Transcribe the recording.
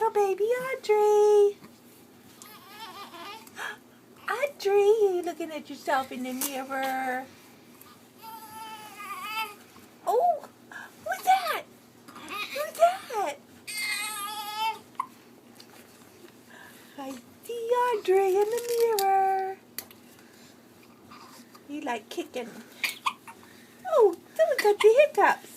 little baby Audrey. Audrey, you looking at yourself in the mirror. Oh, who's that? Who's that? I see Audrey in the mirror. You like kicking. Oh, someone got the hiccups.